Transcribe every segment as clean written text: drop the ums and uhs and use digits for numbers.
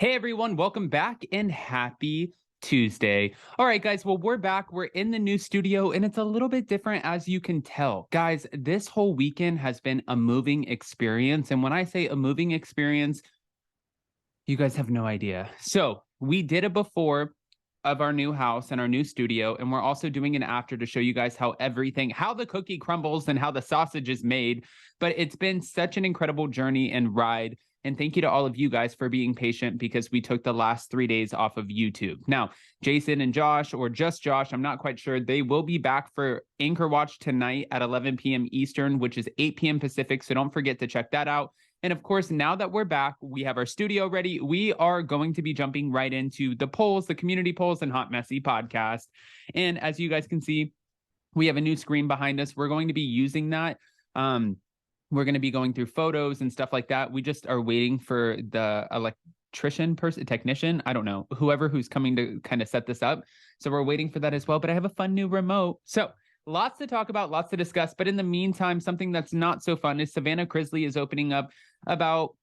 Hey everyone, welcome back and happy Tuesday. All right, guys, well, we're back. We're in the new studio and it's a little bit different as you can tell. Guys, this whole weekend has been a moving experience. And when I say a moving experience, you guys have no idea. So we did a before of our new house and our new studio, and we're also doing an after to show you guys how the cookie crumbles and how the sausage is made. But it's been such an incredible journey and ride. And thank you to all of you guys for being patient because we took the last 3 days off of YouTube. Now, Jason and Josh, or just Josh, I'm not quite sure, they will be back for Anchor Watch tonight at 11 p.m. Eastern, which is 8 p.m. Pacific. So don't forget to check that out. And of course, now that we're back, we have our studio ready. We are going to be jumping right into the polls, the community polls and Hot Messy podcast. And as you guys can see, we have a new screen behind us. We're going to be using that. We're going to be going through photos and stuff like that. We just are waiting for the technician, I don't know, who's coming to kind of set this up. So we're waiting for that as well. But I have a fun new remote. So lots to talk about, lots to discuss. But in the meantime, something that's not so fun is Savannah Chrisley is opening up about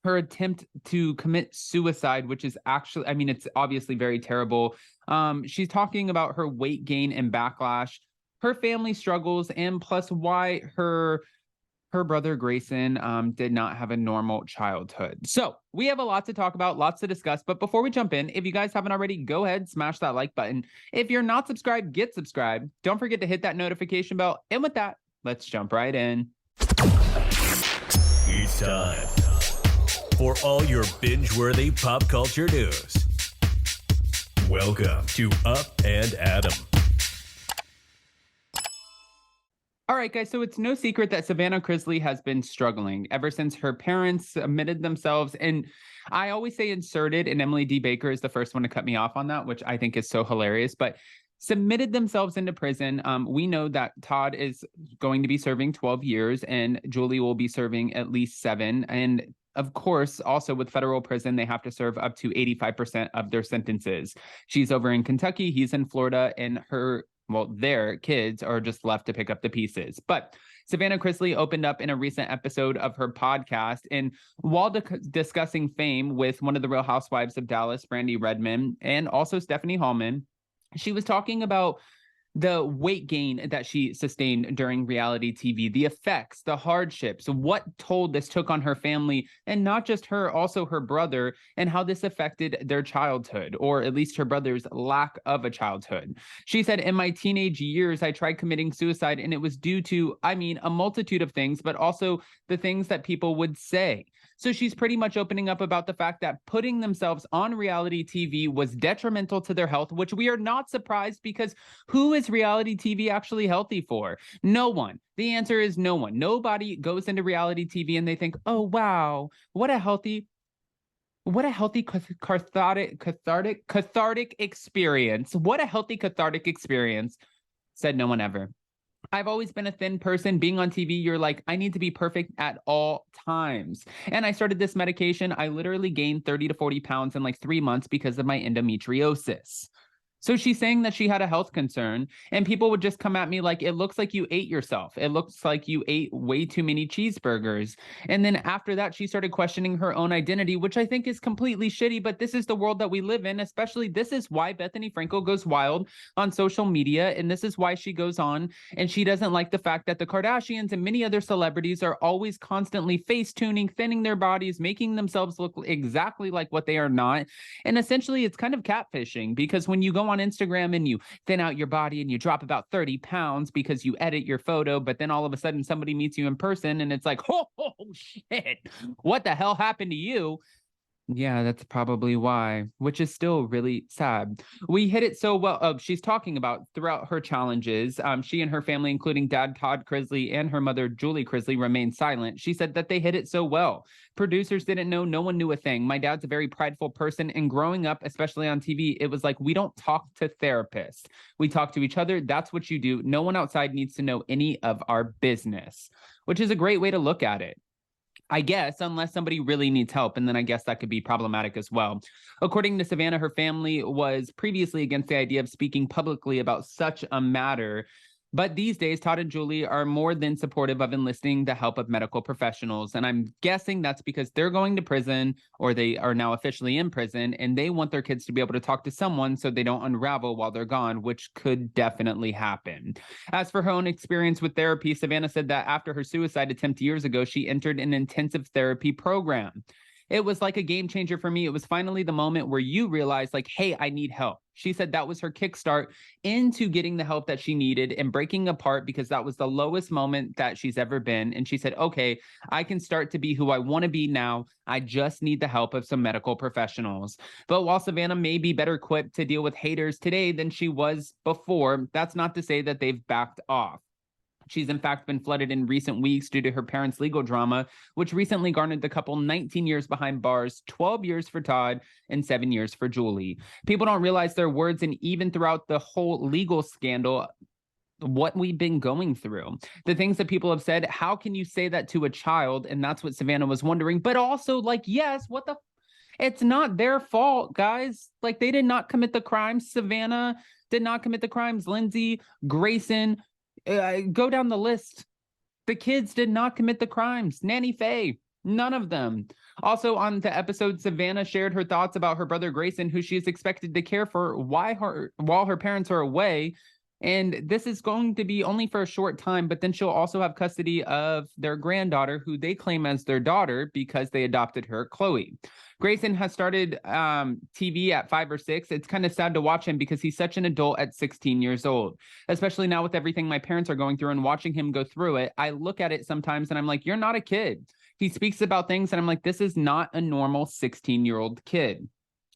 her attempt to commit suicide, which is actually, it's obviously very terrible. She's talking about her weight gain and backlash, her family struggles, and plus why her brother Grayson did not have a normal childhood. So we have a lot to talk about, lots to discuss. But before we jump in, if you guys haven't already, go ahead, smash that like button. If you're not subscribed, get subscribed. Don't forget to hit that notification bell. And with that, let's jump right in. It's time for all your binge-worthy pop culture news. Welcome to Up and Adam. All right, guys, so it's no secret that Savannah Chrisley has been struggling ever since her parents admitted themselves. And I always say inserted, and Emily D. Baker is the first one to cut me off on that, which I think is so hilarious. But submitted themselves into prison. We know that Todd is going to be serving 12 years and Julie will be serving at least 7. And of course, also with federal prison, they have to serve up to 85% of their sentences. She's over in Kentucky, he's in Florida, and their kids are just left to pick up the pieces. But Savannah Chrisley opened up in a recent episode of her podcast, and while discussing fame with one of the Real Housewives of Dallas, Brandy Redmond, and also Stephanie Hallman, she was talking about the weight gain that she sustained during reality TV, the effects, the hardships, what toll this took on her family, and not just her, also her brother, and how this affected their childhood, or at least her brother's lack of a childhood. She said, in my teenage years, I tried committing suicide, and it was due to, a multitude of things, but also the things that people would say. So she's pretty much opening up about the fact that putting themselves on reality TV was detrimental to their health, which we are not surprised because who is reality TV actually healthy for? No one. The answer is no one. Nobody goes into reality TV and they think, oh, wow, what a healthy cathartic experience. What a healthy cathartic experience, said no one ever. I've always been a thin person. Being on TV, you're like, I need to be perfect at all times. And I started this medication. I literally gained 30 to 40 pounds in like 3 months because of my endometriosis. So she's saying that she had a health concern, and people would just come at me like, it looks like you ate yourself. It looks like you ate way too many cheeseburgers. And then after that, she started questioning her own identity, which I think is completely shitty, but this is the world that we live in. Especially, this is why Bethany Frankel goes wild on social media. And this is why she goes on, and she doesn't like the fact that the Kardashians and many other celebrities are always constantly face tuning, thinning their bodies, making themselves look exactly like what they are not. And essentially, it's kind of catfishing, because when you go on Instagram and you thin out your body and you drop about 30 pounds because you edit your photo, but then all of a sudden somebody meets you in person and it's like, oh shit, what the hell happened to you? Yeah, that's probably why, which is still really sad. We hit it so well. She's talking about throughout her challenges, she and her family, including dad Todd Chrisley and her mother Julie Chrisley, remained silent. She said that they hit it so well. Producers didn't know. No one knew a thing. My dad's a very prideful person. And growing up, especially on TV, it was like, we don't talk to therapists. We talk to each other. That's what you do. No one outside needs to know any of our business, which is a great way to look at it, I guess, unless somebody really needs help. And then I guess that could be problematic as well. According to Savannah, her family was previously against the idea of speaking publicly about such a matter But these days, Todd and Julie are more than supportive of enlisting the help of medical professionals. And I'm guessing that's because they're going to prison, or they are now officially in prison, and they want their kids to be able to talk to someone so they don't unravel while they're gone, which could definitely happen. As for her own experience with therapy, Savannah said that after her suicide attempt years ago, she entered an intensive therapy program. It was like a game changer for me. It was finally the moment where you realize, like, hey, I need help. She said that was her kickstart into getting the help that she needed and breaking apart, because that was the lowest moment that she's ever been. And she said, okay, I can start to be who I want to be now. I just need the help of some medical professionals. But while Savannah may be better equipped to deal with haters today than she was before, that's not to say that they've backed off. She's in fact been flooded in recent weeks due to her parents' legal drama, which recently garnered the couple 19 years behind bars, 12 years for Todd and 7 years for Julie. People don't realize their words, and even throughout the whole legal scandal, what we've been going through, the things that people have said. How can you say that to a child? And that's what Savannah was wondering. But also, like, yes, what the? It's not their fault, guys. Like, they did not commit the crimes. Savannah did not commit the crimes. Lindsay, Grayson, go down the list. The kids did not commit the crimes. Nanny Faye, none of them. Also on the episode, Savannah shared her thoughts about her brother Grayson, who she is expected to care for while her parents are away. And this is going to be only for a short time, but then she'll also have custody of their granddaughter, who they claim as their daughter because they adopted her, Chloe. Grayson has started TV at 5 or 6. It's kind of sad to watch him because he's such an adult at 16 years old, especially now with everything my parents are going through and watching him go through it. I look at it sometimes and I'm like, you're not a kid. He speaks about things and I'm like, this is not a normal 16-year-old kid.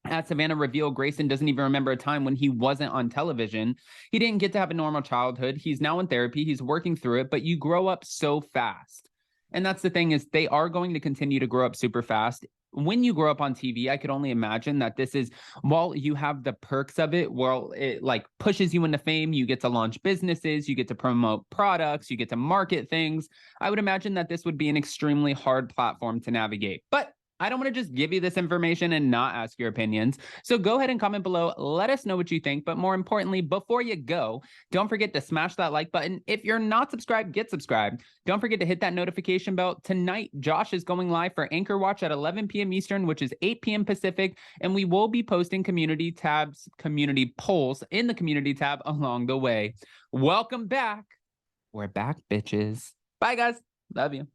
As Savannah revealed, Grayson doesn't even remember a time when he wasn't on television. He didn't get to have a normal childhood. He's now in therapy. He's working through it, but you grow up so fast. And that's the thing, is they are going to continue to grow up super fast. When you grow up on TV, I could only imagine that this is, while you have the perks of it, well, it like pushes you into fame. You get to launch businesses, you get to promote products, you get to market things. I would imagine that this would be an extremely hard platform to navigate. But I don't want to just give you this information and not ask your opinions. So go ahead and comment below. Let us know what you think. But more importantly, before you go, don't forget to smash that like button. If you're not subscribed, get subscribed. Don't forget to hit that notification bell. Tonight, Josh is going live for Anchor Watch at 11 p.m. Eastern, which is 8 p.m. Pacific. And we will be posting community polls in the community tab along the way. Welcome back. We're back, bitches. Bye, guys. Love you.